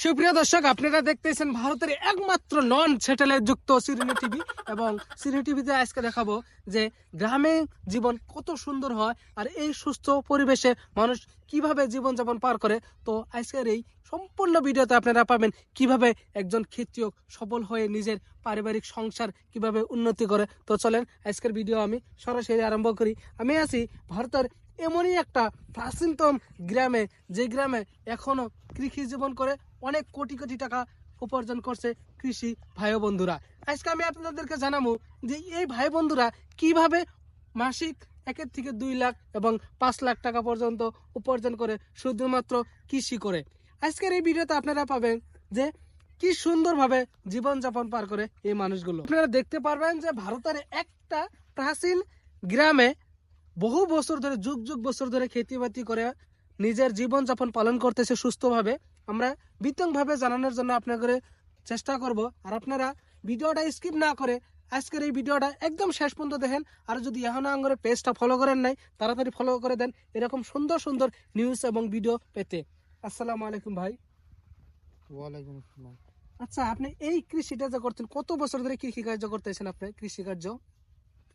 সুপ্রিয় দর্শক, আপনারা দেখতেছেন ভারতের একমাত্র নন স্যাটেলাইট যুক্ত সিরিনি টিভি। এবং সিরিনি টিভিতে আজকে দেখাবো যে গ্রামে জীবন কত সুন্দর হয় আর এই সুস্থ পরিবেশে মানুষ কিভাবে জীবনযাপন পার করে। তো আজকের এই সম্পূর্ণ ভিডিওতে আপনারা পাবেন কিভাবে একজন খেতিয়ক সফল হয়ে নিজের পারিবারিক সংসার কিভাবে উন্নতি করে। তো চলেন আজকের ভিডিও আমি সরাসরি আরম্ভ করি। আমি আছি ভারতের এমনই একটা প্রাচীনতম গ্রামে, যে গ্রামে এখনো কৃষি জীবন করে অনেক কোটি কোটি টাকা উপার্জন করছে কৃষি ভাই বন্ধুরা। আজকে আমি আপনাদেরকে জানাবো যে এই ভাই বন্ধুরা কিভাবে মাসিক 1 থেকে 2 লাখ এবং 5 লাখ টাকা পর্যন্ত উপার্জন করে শুধুমাত্র কৃষি করে। আজকের এই ভিডিওতে আপনারা পাবেন যে কি সুন্দরভাবে জীবনযাপন পার করে এই মানুষগুলো। আপনারা দেখতে পারবেন যে ভারতের একটা প্রাচীন গ্রামে বহু বছর ধরে, যুগ যুগ বছর ধরে খেতিবাতি করে নিজের জীবনযাপন পালন করতেছে সুস্থভাবে। আমরা বিতংভাবে জানানোর জন্য আপনাদের চেষ্টা করব। আর আপনারা ভিডিওটা স্কিপ না করে আজকের এই ভিডিওটা একদম শেষ পর্যন্ত দেখেন। আর যদি এখনো আঙ্গরে পেজটা ফলো করেন নাই, তাড়াতাড়ি ফলো করে দেন এরকম সুন্দর সুন্দর নিউজ এবং ভিডিও পেতে। আসসালামু আলাইকুম ভাই। ওয়ালাইকুম আসসালাম। আচ্ছা, আপনি এই কৃষিটা যে করতেন, কত বছর ধরে কৃষি কার্য করতেছেন? আপনি কৃষি কার্য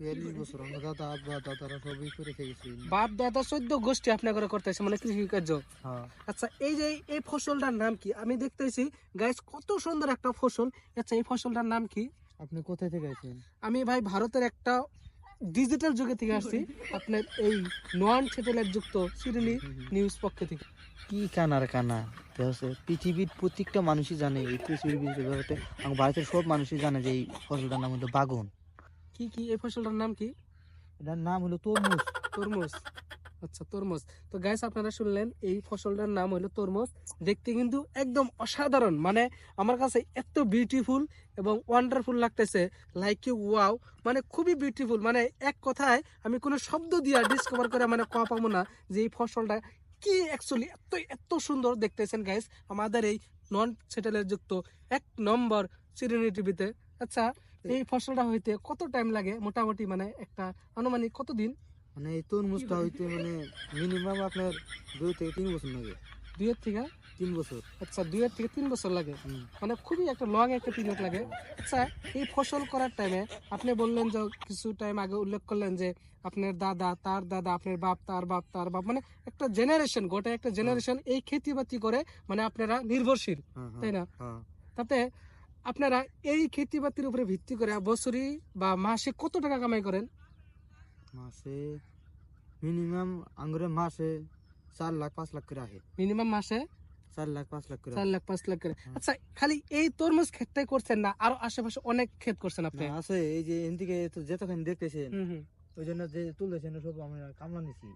42 বছর আমরা দাদা আব্বা দাদারা সবই করে থেকেছি। বাপ দাদা 14 গোষ্ঠী আপনি করে করতেছে, মানে কৃষি কার্য। হ্যাঁ, আচ্ছা, এই যে এই ফসলটার নাম কি? আমি দেখতেছি গাইস কত সুন্দর একটা ফসল। আচ্ছা, এই ফসলটার নাম কি? আপনি কোথায় থেকে আছেন? আমি ভাই ভারতের একটা ডিজিটাল যুগে থেকে আসছি, আপনার এই নন স্যাটেলাইট যুক্ত সিরিনি নিউজ পক্ষ থেকে। কি কানার কানা হচ্ছে পৃথিবীর প্রত্যেকটা মানুষই জানে এই পৃথিবীর বিষয়ে। আমার ভারতের সব মানুষই জানে যে এই ফসলটার নাম হলো বাগুন। কি কি এই ফসলটার নাম কি? এটার নাম হলো তরমুজ। তরমুজ। আচ্ছা, তরমুজ। তো গাইস, আপনারা শুনলেন এই ফসলটার নাম হলো তরমুজ। দেখতে কিন্তু একদম অসাধারণ, মানে আমার কাছে এত বিউটিফুল এবং ওয়ান্ডারফুল লাগতেছে, লাইক ইউ ওয়াও, মানে খুবই বিউটিফুল। মানে এক কথায় আমি কোনো শব্দ দিয়ে ডিসকভার করে মানে কওয়া পাবো না যে এই ফসলটা কি অ্যাকচুয়ালি এত এত সুন্দর দেখতেছেন গাইস আমাদের এই নন স্যাটেলাইট যুক্ত 1 নম্বর সিরিনি টিভিতে। আচ্ছা, এই ফসলটা হইতে কত টাইম লাগে মোটামুটি, মানে একটা আনুমানিক কতদিন? মানে এই তরমুজটা হইতে মানে মিনিমাম আপনার 2 থেকে 3 বছর লাগে। 2 থেকে 3 বছর। আচ্ছা, 2 থেকে 3 বছর লাগে, মানে খুবই একটা লং একটা পিরিয়ড লাগে। আচ্ছা, এই ফসল করার টাইমে আপনি বললেন যে কিছু টাইম আগে উল্লেখ করলেন যে আপনার দাদা, তার দাদা, আপনার বাপ, তার বাপ, তার বাপ, মানে একটা জেনারেশন, গোটা একটা জেনারেশন এই খেতিবাতি করে, মানে আপনারা নির্ভরশীল, তাই না? তাতে আপনারা এই খেতিবাতির উপরে ভিত্তি করে বছরই বা মাসে কত টাকা কামাই করেন? মাসে মিনিমাম আঙ্গুরে মাসে 4 লাখ 5 লাখ করে আসে। মিনিমাম মাসে 4 লাখ 5 লাখ করে 4 লাখ 5 লাখ করে। আচ্ছা, খালি এই তরমুজ ক্ষেতটাই করছেন না আরো আশেপাশে অনেক ক্ষেত করছেন আপনি? আছে এই যে এদিকে তো যেতখানি দেখতেছেন হুম হুম। ওই জন্য যে তুলতেছেন সব আমরা কামলা নিছি।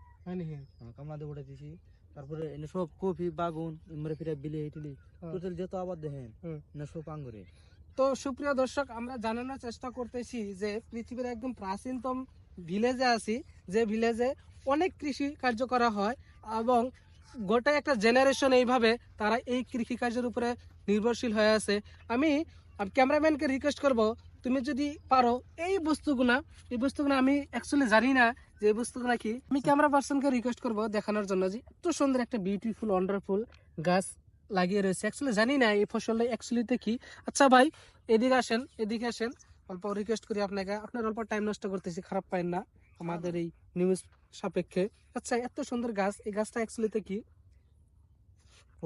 কামলা দিয়ে উঠে দিছি। তারপরে এনে সব কফি বাগুন এমরে ফিরে বিলি টিলি টোটাল যত আবাদ দেখেন না সব আঙ্গুরে। তো সুপ্রিয় দর্শক, আমরা জানানোর চেষ্টা করতেছি যে পৃথিবীর একদম প্রাচীনতম ভিলেজে আছি, যে ভিলেজে অনেক কৃষি কার্য করা হয় এবং গোটা একটা জেনারেশন এইভাবে তারা এই কৃষি কার্যের উপরে নির্ভরশীল হয়ে আছে। আমি ক্যামেরাম্যানকে রিকোয়েস্ট করব, তুমি যদি পারো এই বস্তুগুলা আমি অ্যাকচুয়ালি জানি না যে এই বস্তুগুলা কি। আমি ক্যামেরা পার্সনকে রিকোয়েস্ট করব দেখানোর জন্য যে এত সুন্দর একটা বিউটিফুল ওয়ান্ডারফুল গাছ লাগিয়ে রয়েছে। অ্যাকচুয়ালি জানি না এই ফসলটা অ্যাকচুয়ালিতে কি। আচ্ছা ভাই, এদিকে আসেন, অল্প রিকোয়েস্ট করি আপনাকে, আপনার অল্প টাইম নষ্ট করতেছি, খারাপ পাইন না আমাদের এই নিউজ সাপেক্ষে। আচ্ছা, এত সুন্দর গাছ, এই গাছটা অ্যাকচুয়ালিতে কি?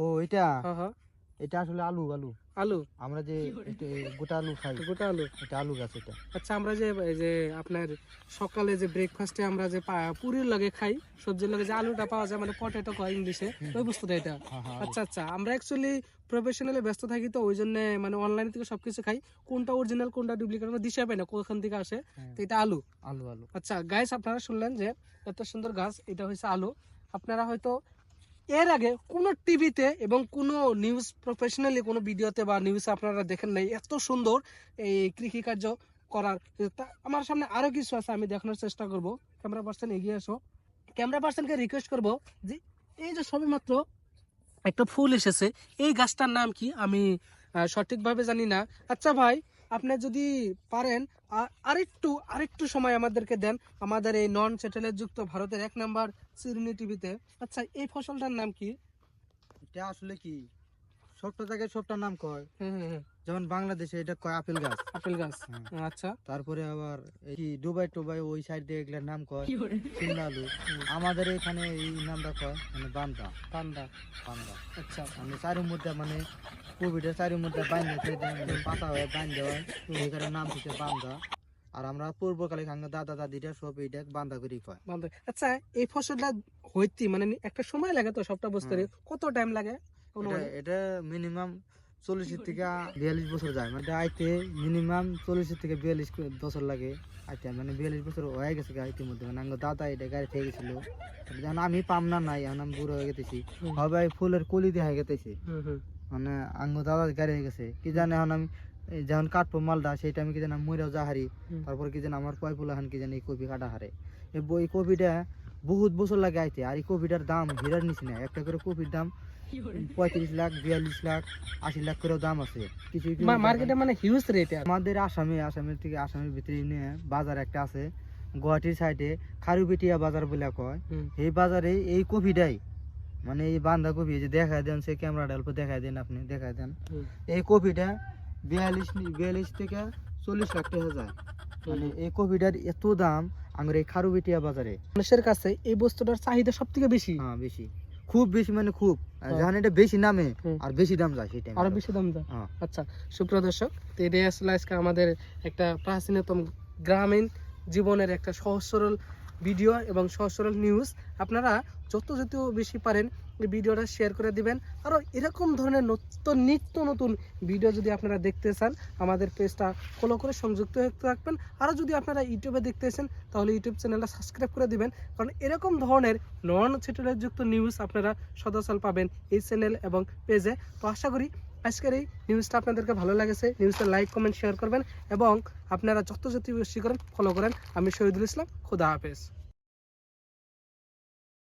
ও এটা হ্যাঁ, এটা আসলে আলু আলু আলু। আমরা যে গোটা আলু খাই গোটা আলু। এটা আলু গাছ এটা। আচ্ছা, আমরা যে এই যে আপনার সকালে যে ব্রেকফাস্টে আমরা যে পুরির লগে খাই, সবজির লগে যে আলুটা পাওয়া যায়, মানে পটেটো কয় ইংলিশে, ওই বস্তুটা এটা? আচ্ছা, আমরা অ্যাকচুয়ালি প্রফেশনালি ব্যস্ত থাকি, তো ওই জন্য মানে অনলাইন থেকে সবকিছু খাই, কোনটা অরিজিনাল কোনটা ডুপ্লিকেট আমরা দিশে পাই না কোখান থেকে আসে। তো এটা আলু। আলু আলু। আচ্ছা গাইস, আপনারা শুনলেন যে এত সুন্দর গাছ, এটা হচ্ছে আলু। আপনারা হয়তো এর আগে কোনো টিভিতে এবং কোনো নিউজ প্রফেশনালি কোনো ভিডিওতে বা নিউজে আপনারা দেখেন নাই এত সুন্দর এই কৃষি কার্য করার। আমার সামনে আরো কিছু আছে, আমি দেখানোর চেষ্টা করব। ক্যামেরা পার্সন এগিয়ে আসো। ক্যামেরা পার্সনকে রিকোয়েস্ট করব যে এই যে সবেমাত্র একটা ফুল এসেছে, এই গাছটার নাম কি আমি সঠিকভাবে জানি না। আচ্ছা ভাই, আপনি যদি পারেন আরেকটু সময় আমাদেরকে দেন আমাদের এই নন স্যাটেলাইট যুক্ত ভারতের 1 নম্বর সিরিনি টিভিতে। আচ্ছা, এই ফসলটার নাম কি? এটা আসলে কি সবটা জায়গায় সবটা নাম কয়, হুম হুম হুম। যেমন বাংলাদেশে এটা কয় আপেল গাছ। আপেল গাছ। হ্যাঁ। আচ্ছা। তারপরে আবার এই দুবাই টুবাই ওই সাইড দিয়ে এগুলোর নাম কয় সিমলা আলু। আমাদের এখানে এই নামটা কয় মানে বান্দা। পান্ডা। বান্দা আচ্ছা। মানে চারির মধ্যে মানে কোভিডের চারির মধ্যে বাইন্ধে পাতা হয়ে বাইন্ধে হয়, এই কারণে নাম হচ্ছে বান্দা। আর আমরা পূর্বকালে খাঙ্গা দাদা দাদিরা সব এইটা বান্দা করেই কয়। বান্দা। আচ্ছা, এই ফসলটা হইতে মানে একটা সময় লাগে তো সবটা বুঝতে, কত টাইম লাগে? এটা এটা মিনিমাম 40 থেকে 42 বছর যায়, মানে আইতে মিনিমাম 40 থেকে 42 বছর লাগে আইতে, মানে 42 বছর হয়ে গেছে আইতে মধ্যে, মানে আমার দাদা এটা গাড়ি থেকে গেছিল, যখন আমি পামনা নাই এখন আমি বুড়ো হয়ে গেতেছি, হবে ফুলের কলি দিয়ে হয়ে গেতেছি, মানে আঙ্গ দাদা গাড়ি হয়ে গেছে কি জানে। এখন আমি যখন কাটবো মালটা সেটা আমি কি জানি মইরাও যা হারি, তারপর কি জানি আমার পয়পুলা হান কি জানি এই কপি কাটা হারে। এই কপিটা বহুত বছর লাগে আইতে, আর এই কপিটার দাম হিরার নিচে না, একটা করে কপির দাম 35 লাখ 42 লাখ 80 লাখ করেও দাম আছে কিছু মার্কেটে, মানে হিউজ রেট। আমাদের আসামের থেকে আসামের ভিতরে নিয়ে বাজার একটা আছে গুয়াহাটির সাইডে, খারুপেটিয়া বাজার বলে কয়। এই বাজারে এই কপিটাই, মানে এই বান্ধা কপি যে দেখায় দেন, সে ক্যামেরাটা অল্প দেখায় দেন, আপনি দেখায় দেন, এই কপিটা 42 থেকে 40 লাখ টাকা যায়। মানে এই কপিটার এত দাম আমার এই খারুপেটিয়া বাজারে। মানুষের কাছে এই বস্তুটার চাহিদা সব থেকে বেশি। হ্যাঁ বেশি, খুব বেশি, মানে খুব, যখন এটা বেশি নামে আর বেশি দাম যায় সেটা আরো বেশি দাম যায়। আচ্ছা সুপ্রিয় দর্শক, তো এটাই আসলে আজকে আমাদের একটা প্রাচীনতম গ্রামীণ জীবনের একটা সহজ সরল ভিডিও এবং সহজ সরল নিউজ। আপনারা যত বেশি পারেন এই ভিডিওটা শেয়ার করে দিবেন। আরও এরকম ধরনের নিত্য নতুন ভিডিও যদি আপনারা দেখতে চান, আমাদের পেজটা ফলো করে সংযুক্ত রাখবেন। আরও যদি আপনারা ইউটিউবে দেখতেছেন তাহলে ইউটিউব চ্যানেলটা সাবস্ক্রাইব করে দিবেন, কারণ এরকম ধরনের নন স্যাটেলাইট যুক্ত নিউজ আপনারা সদাচল পাবেন এই চ্যানেল এবং পেজে। তো আশা করি আজকের এই নিউজটা আপনাদেরকে ভালো লাগেছে। নিউজটা লাইক কমেন্ট শেয়ার করবেন এবং আপনারা যত বেশি করেন ফলো করেন। আমি শহীদুল ইসলাম, খুদা হাফেজ।